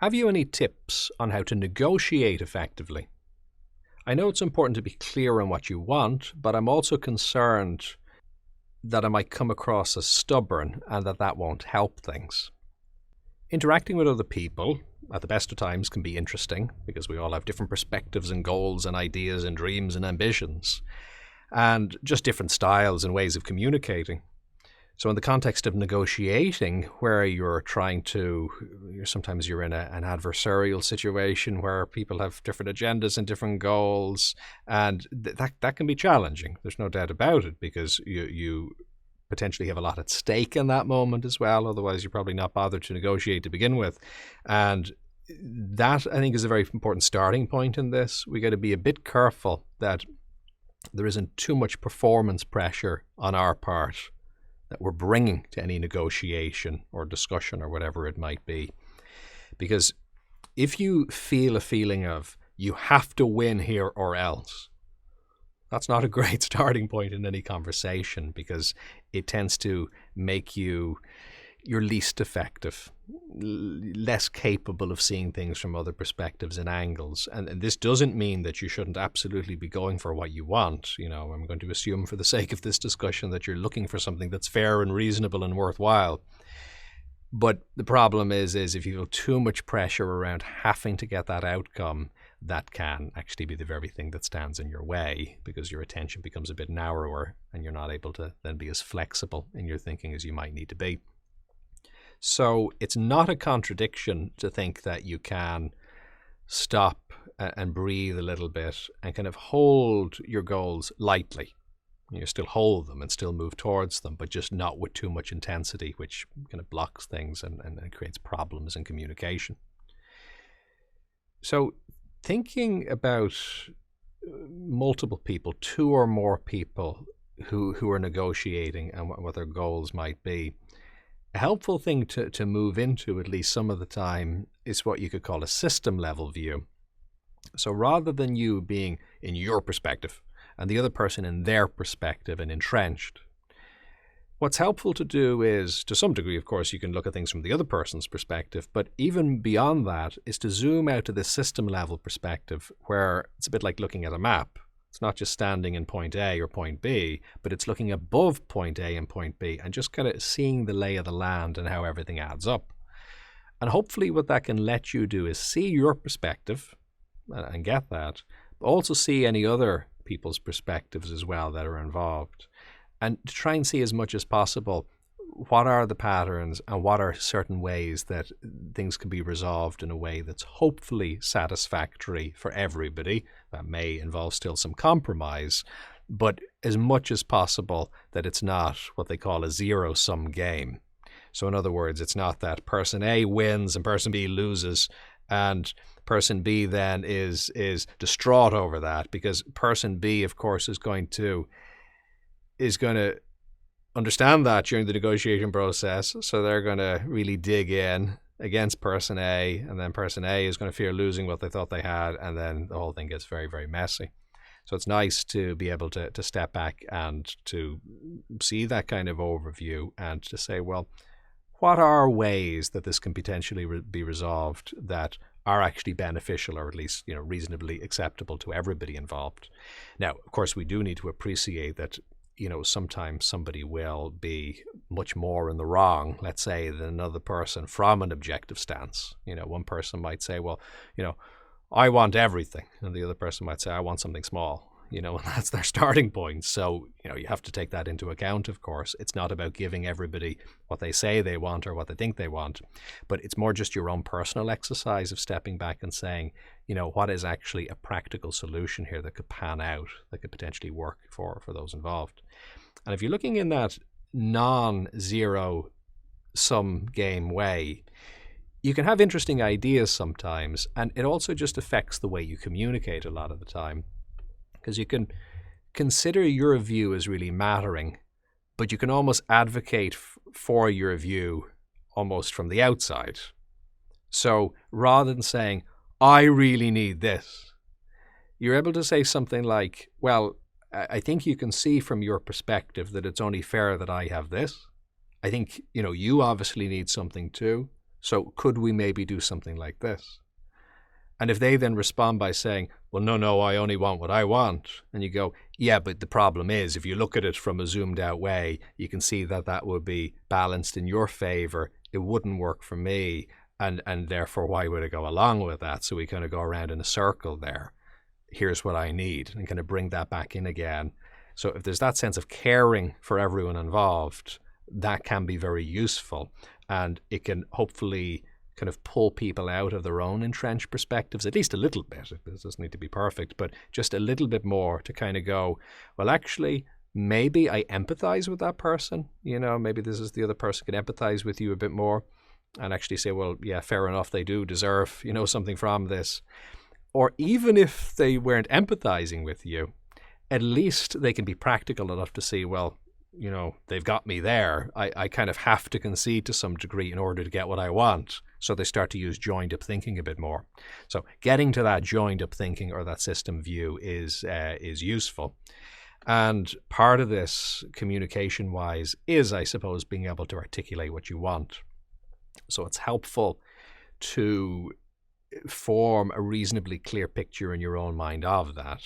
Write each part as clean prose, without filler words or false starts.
Have you any tips on how to negotiate effectively? I know it's important to be clear on what you want, but I'm also concerned that I might come across as stubborn and that won't help things. Interacting with other people at the best of times can be interesting because we all have different perspectives and goals and ideas and dreams and ambitions, and just different styles and ways of communicating. So in the context of negotiating, where sometimes you're in an adversarial situation where people have different agendas and different goals, and that can be challenging. There's no doubt about it, because you potentially have a lot at stake in that moment as well. Otherwise, you're probably not bothered to negotiate to begin with. And that, I think, is a very important starting point in this. We got to be a bit careful that there isn't too much performance pressure on our part that we're bringing to any negotiation or discussion or whatever it might be. Because if you feel a feeling of you have to win here or else, that's not a great starting point in any conversation, because it tends to make you're least effective, less capable of seeing things from other perspectives and angles. And this doesn't mean that you shouldn't absolutely be going for what you want. I'm going to assume for the sake of this discussion that you're looking for something that's fair and reasonable and worthwhile. But the problem is if you feel too much pressure around having to get that outcome, that can actually be the very thing that stands in your way, because your attention becomes a bit narrower and you're not able to then be as flexible in your thinking as you might need to be. So it's not a contradiction to think that you can stop and breathe a little bit and kind of hold your goals lightly. You still hold them and still move towards them, but just not with too much intensity, which kind of blocks things and creates problems in communication. So thinking about multiple people, two or more people who are negotiating and what their goals might be, a helpful thing to move into, at least some of the time, is what you could call a system level view. So rather than you being in your perspective and the other person in their perspective and entrenched, what's helpful to do is, to some degree, of course, you can look at things from the other person's perspective, but even beyond that is to zoom out to the system level perspective, where it's a bit like looking at a map. It's not just standing in point A or point B, but it's looking above point A and point B and just kind of seeing the lay of the land and how everything adds up. And hopefully what that can let you do is see your perspective and get that, but also see any other people's perspectives as well that are involved. And to try and see as much as possible what are the patterns and what are certain ways that things can be resolved in a way that's hopefully satisfactory for everybody. That may involve still some compromise, but as much as possible that it's not what they call a zero-sum game. So in other words, it's not that person A wins and person B loses, and person B then is distraught over that, because person B, of course, is going to understand that during the negotiation process. So they're going to really dig in against person A, and then person A is going to fear losing what they thought they had, and then the whole thing gets very, very messy. So it's nice to be able to step back and to see that kind of overview and to say, well, what are ways that this can potentially be resolved that are actually beneficial, or at least reasonably acceptable to everybody involved. Now, of course, we do need to appreciate that sometimes somebody will be much more in the wrong, let's say, than another person from an objective stance. One person might say, well, I want everything. And the other person might say, I want something small. And that's their starting point. So, you have to take that into account, of course. It's not about giving everybody what they say they want or what they think they want, but it's more just your own personal exercise of stepping back and saying, what is actually a practical solution here that could pan out, that could potentially work for those involved. And if you're looking in that non-zero sum game way, you can have interesting ideas sometimes, and it also just affects the way you communicate a lot of the time. Because you can consider your view as really mattering, but you can almost advocate for your view almost from the outside. So rather than saying, I really need this, you're able to say something like, well, I think you can see from your perspective that it's only fair that I have this. I think, you obviously need something too. So could we maybe do something like this? And if they then respond by saying, well, no, I only want what I want. And you go, yeah, but the problem is, if you look at it from a zoomed out way, you can see that that would be balanced in your favor. It wouldn't work for me. And therefore, why would I go along with that? So we kind of go around in a circle there. Here's what I need, and kind of bring that back in again. So if there's that sense of caring for everyone involved, that can be very useful. And it can hopefully kind of pull people out of their own entrenched perspectives, at least a little bit. It doesn't need to be perfect, but just a little bit more to kind of go, well, actually, maybe I empathize with that person. Maybe this is the other person can empathize with you a bit more and actually say, well, yeah, fair enough, they do deserve, something from this. Or even if they weren't empathizing with you, at least they can be practical enough to see, well, they've got me there. I kind of have to concede to some degree in order to get what I want. So they start to use joined up thinking a bit more. So getting to that joined up thinking or that system view is useful. And part of this communication wise is, I suppose, being able to articulate what you want. So it's helpful to form a reasonably clear picture in your own mind of that.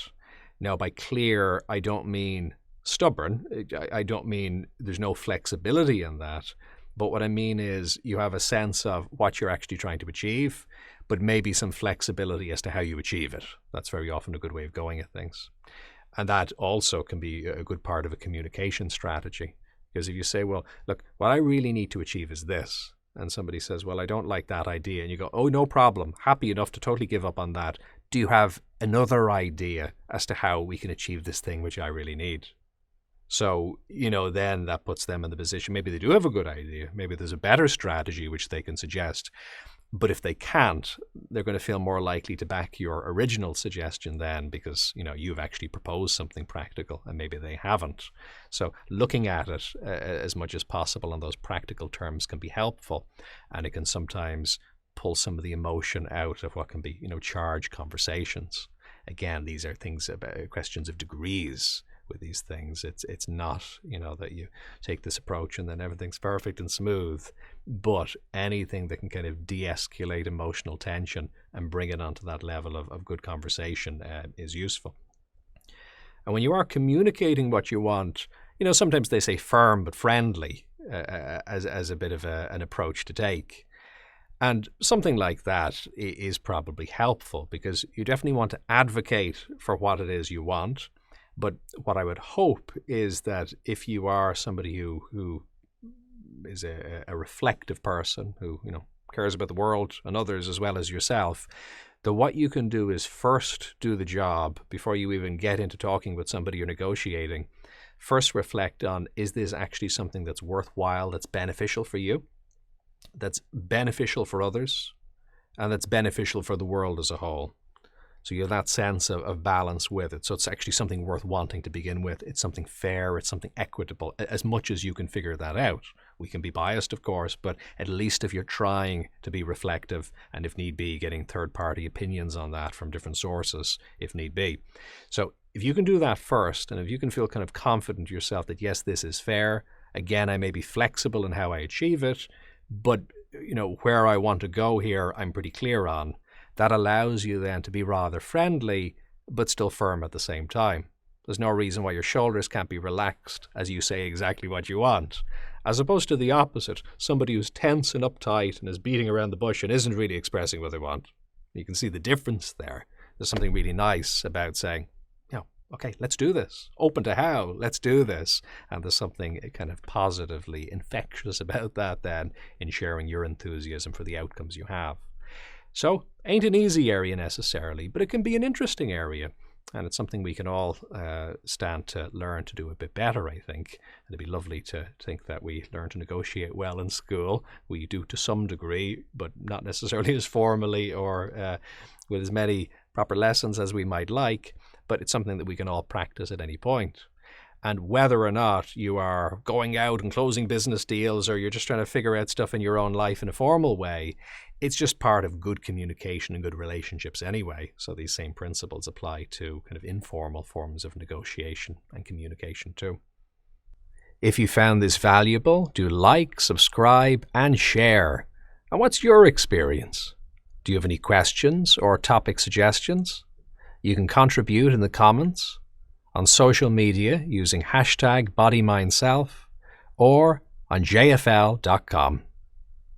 Now, by clear, I don't mean stubborn. I don't mean there's no flexibility in that. But what I mean is you have a sense of what you're actually trying to achieve, but maybe some flexibility as to how you achieve it. That's very often a good way of going at things. And that also can be a good part of a communication strategy. Because if you say, well, look, what I really need to achieve is this. And somebody says, well, I don't like that idea. And you go, oh, no problem. Happy enough to totally give up on that. Do you have another idea as to how we can achieve this thing which I really need? So, then that puts them in the position. Maybe they do have a good idea. Maybe there's a better strategy which they can suggest. But if they can't, they're going to feel more likely to back your original suggestion then because, you've actually proposed something practical and maybe they haven't. So looking at it as much as possible on those practical terms can be helpful. And it can sometimes pull some of the emotion out of what can be, charged conversations. Again, these are things about questions of degrees. With these things, it's not that you take this approach and then everything's perfect and smooth, but anything that can kind of de-escalate emotional tension and bring it onto that level of good conversation is useful. And when you are communicating what you want, sometimes they say firm but friendly as a bit of an approach to take. And something like that is probably helpful because you definitely want to advocate for what it is you want. But what I would hope is that if you are somebody who is a reflective person, who cares about the world and others as well as yourself, that what you can do is first do the job before you even get into talking with somebody or negotiating. First reflect on, is this actually something that's worthwhile, that's beneficial for you, that's beneficial for others, and that's beneficial for the world as a whole. So you have that sense of balance with it. So it's actually something worth wanting to begin with. It's something fair. It's something equitable, as much as you can figure that out. We can be biased, of course, but at least if you're trying to be reflective and if need be, getting third-party opinions on that from different sources, if need be. So if you can do that first, and if you can feel kind of confident yourself that, yes, this is fair, again, I may be flexible in how I achieve it, but where I want to go here, I'm pretty clear on. That allows you then to be rather friendly, but still firm at the same time. There's no reason why your shoulders can't be relaxed as you say exactly what you want, as opposed to the opposite, somebody who's tense and uptight and is beating around the bush and isn't really expressing what they want. You can see the difference there. There's something really nice about saying, okay, let's do this. Open to how, let's do this. And there's something kind of positively infectious about that then in sharing your enthusiasm for the outcomes you have. So, ain't an easy area necessarily, but it can be an interesting area. And it's something we can all stand to learn to do a bit better, I think. And it'd be lovely to think that we learn to negotiate well in school. We do to some degree, but not necessarily as formally or with as many proper lessons as we might like. But it's something that we can all practice at any point. And whether or not you are going out and closing business deals or you're just trying to figure out stuff in your own life in a formal way, it's just part of good communication and good relationships anyway. So these same principles apply to kind of informal forms of negotiation and communication too. If you found this valuable, do like, subscribe, and share. And what's your experience? Do you have any questions or topic suggestions? You can contribute in the comments, on social media using hashtag bodymindself, or on jfl.com.